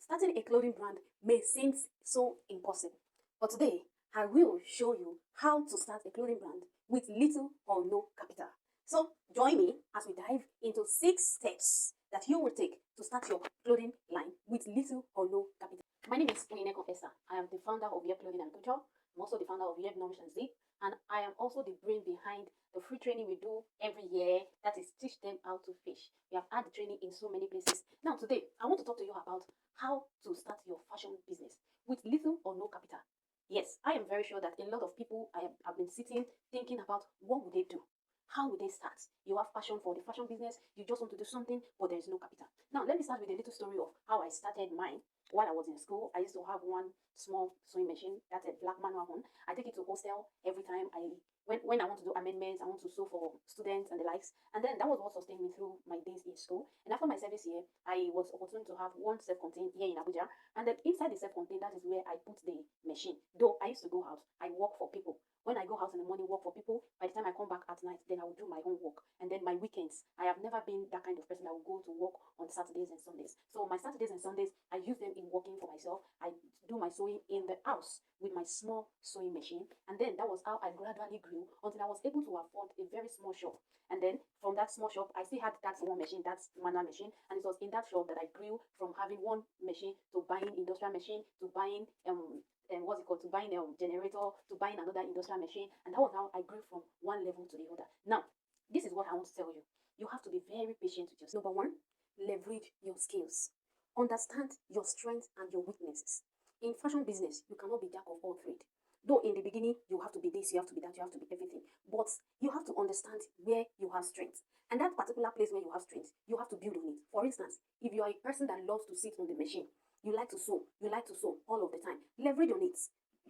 Starting a clothing brand may seem so impossible, but today I will show you how to start a clothing brand with little or no capital. So join me as we dive into 6 steps that you will take to start your clothing line with little or no capital. My name is Oyineko Esther. I am the founder of Yep Clothing and Culture. I'm also the founder of Yep Nourish and Zip, and I am also the brain behind the free training we do every year, that is teach them how to fish. We have had the training in so many places. Now today, I want to talk to you about how to start your fashion business with little or no capital. Yes, I am very sure that a lot of people have been sitting thinking about what would they do? How would they start? You have passion for the fashion business, you just want to do something, but there is no capital. Now, let me start with a little story of how I started mine. While I was in school, I used to have one small sewing machine, that's a black manual one. I take it to hostel every time when I want to do amendments, I want to sew for students and the likes. And then that was what sustained me through my days in school. And after my service year, I was opportune to have one self-contained here in Abuja. And then inside the self-contained, that is where I put the machine. Though I used to go out, I work for people. When I go out in the morning, work for people, by the time I come back at night, then I will do my own work. And then my weekends, I have never been that kind of person that will go to work on Saturdays and Sundays. So my Saturdays and Sundays, I use them in working for myself. I do my sewing in the house with my small sewing machine. And then that was how I gradually grew until I was able to afford a very small shop. And then from that small shop, I still had that one machine, that manual machine. And it was in that shop that I grew from having one machine to buying industrial machine to buying and what's it called, to buying a generator, to buying another industrial machine. And that was how I grew from one level to the other. Now, this is what I want to tell you. You have to be very patient with yourself. Number one, leverage your skills. Understand your strengths and your weaknesses. In fashion business, you cannot be jack of all trades. Though in the beginning, you have to be this, you have to be that, you have to be everything. But you have to understand where you have strength. And that particular place where you have strength, you have to build on it. For instance, if you are a person that loves to sit on the machine, you like to sew all of the time, leverage on it.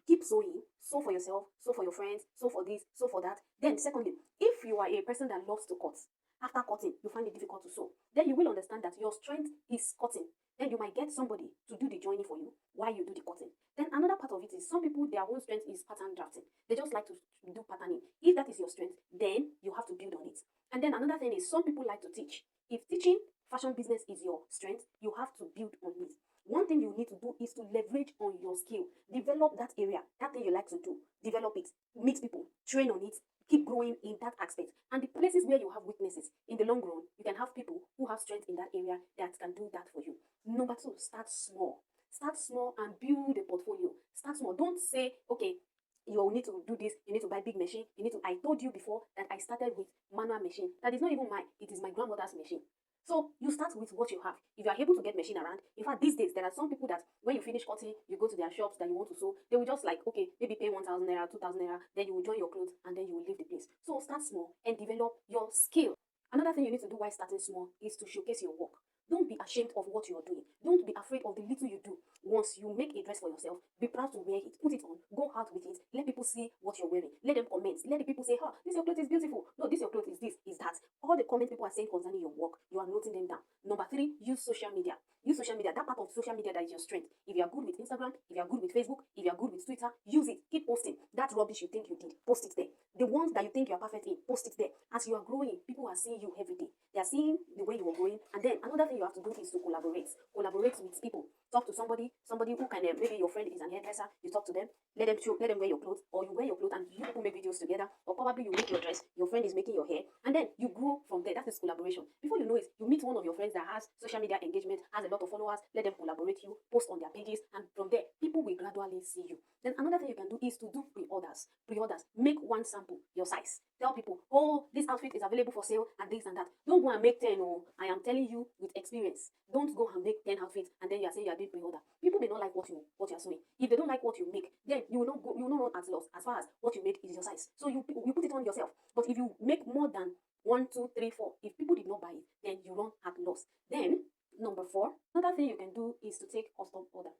Keep sewing, sew for yourself, sew for your friends, sew for this, sew for that. Then secondly, if you are a person that loves to cut, after cutting, you find it difficult to sew, then you will understand that your strength is cutting. Then you might get somebody to do the joining for you while you do the cutting. Then another part of it is some people, their own strength is pattern drafting. They just like to do patterning. If that is your strength, then you have to build on it. And then another thing is some people like to teach. If teaching fashion business is your strength, you have to build on it. One thing you need to do is to leverage on your skill. Develop that area, that thing you like to do. Develop it. Meet people. Train on it. Keep growing in that aspect. And the places where you have weaknesses, in the long run, you can have people who have strength in that area that can do that for you. Number two, start small. Start small and build a portfolio. Start small. Don't say, okay, you need to do this, you need to buy big machine, you need to. I told you before that I started with manual machine. That is not even mine, it is my grandmother's machine. So you start with what you have. If you are able to get machine around, in fact, these days there are some people that when you finish cutting, you go to their shops that you want to sew, they will just like, okay, maybe pay 1,000 naira, 2,000 naira, then you will join your clothes and then you will leave the place. So start small and develop your skill. Another thing you need to do while starting small is to showcase your work. Don't be ashamed of what you are doing. Don't be afraid of the little you do. Once you make a dress for yourself, be proud to wear it, put it on, go out with it, let people see what you're wearing, let them comment, let the people say, oh, this your clothes is beautiful. No, this your clothes is this, is that. All the comments people are saying concerning your work, you are noting them down. Number three, use social media. Use social media, that part of social media that is your strength. If you are good with Instagram, if you are good with Facebook, if you are good with Twitter, use it. Keep posting. That rubbish you think you did, post it there. The ones that you think you are perfect in, post it there. As you are growing, people are seeing you every day. They are seeing the way you are growing. And then another thing you have to do is to collaborate. Collaborate with people. Talk to somebody who can, maybe your friend is an hairdresser, you talk to them, let them wear your clothes, or you wear your clothes and you people make videos together, or probably you make your dress, your friend is making your hair, and then you grow from there. That is collaboration. Before you know it, you meet one of your friends that has social media engagement, has a lot of followers, let them collaborate you, post on their pages, and from there, people will gradually see you. Then another thing you can do is to do pre-orders. Pre-orders. Make one sample, your size. Tell people, oh, this outfit is available for sale and this and that. Don't go and make 10. Oh, I am telling you with experience. Don't go and make 10 outfits and then you are saying you are doing pre-order. People may not like what you are sewing. If they don't like what you make, then you will not run at loss as far as what you made is your size. So you put it on yourself. But if you make more than 1, 2, 3, 4, if people did not buy it, then you run at loss. Then number 4, another thing you can do is to take custom order.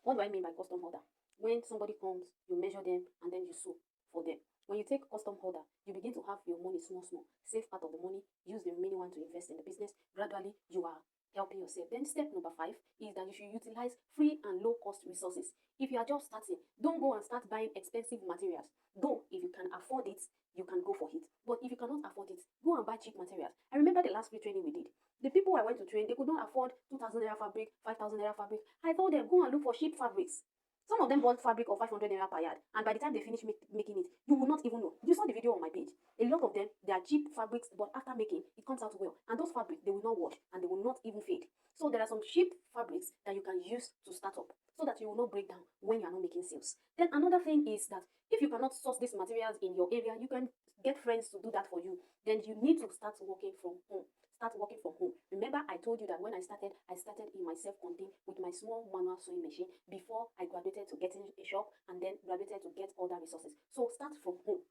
What do I mean by custom order? When somebody comes, you measure them and then you sew for them. When you take custom order, you begin to have your money small. Save part of the money, use the remaining one to invest in the business. Gradually, you are helping yourself. Then step number 5 is that you should utilize free and low cost resources. If you are just starting, don't go and start buying expensive materials. Though if you can afford it, you can go for it. But if you cannot afford it, go and buy cheap materials. I remember the last free training we did. The people I went to train, they could not afford 2,000 naira fabric, 5,000 naira fabric. I told them, go and look for cheap fabrics. Some of them bought fabric of 500 naira per yard, and by the time they finish making it, you will not even know. You saw the video on my page. A lot of them, they are cheap fabrics, but after making, it comes out well. And those fabrics, they will not wash, and they will not even fade. So there are some cheap fabrics that you can use to start up, so that you will not break down when you are not making sales. Then another thing is that if you cannot source these materials in your area, you can get friends to do that for you. Then you need to start working from home. Start working from home. Remember, I told you that when I started in my self-contained with my small manual sewing machine before I graduated to getting a shop and then graduated to get other resources. So start from home.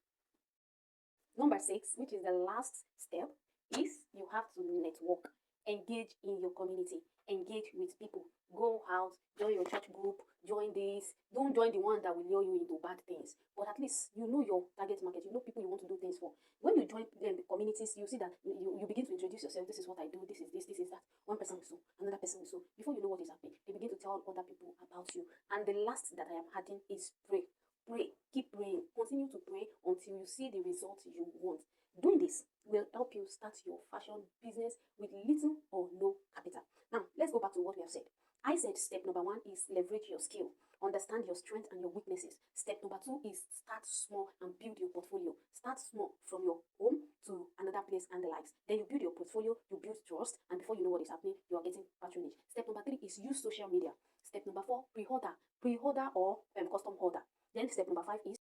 Number 6, which is the last step, is you have to network. Engage in your community. Engage with people. Go out, join your church group, join this. Don't join the ones that will lure you into bad things. But at least you know your target market. You know people you want to do things for. When you join the communities, you see that you begin to introduce yourself. This is what I do. This is this. This is that. One person will so, another person will so. Before you know what is happening, they begin to tell other people about you. And the last that I am adding is pray. Pray. Keep praying. Continue to pray until you see the results you want. Doing this will help you start your fashion business with little or no capital. Now, let's go back to what we have said. I said step number 1 is leverage your skill. Understand your strengths and your weaknesses. Step number 2 is start small and build your portfolio. Start small from your home to another place and the likes. Then you build your portfolio, you build trust, and before you know what is happening, you are getting patronage. Step number 3 is use social media. Step number 4, pre-order or custom order. Then step number 5 is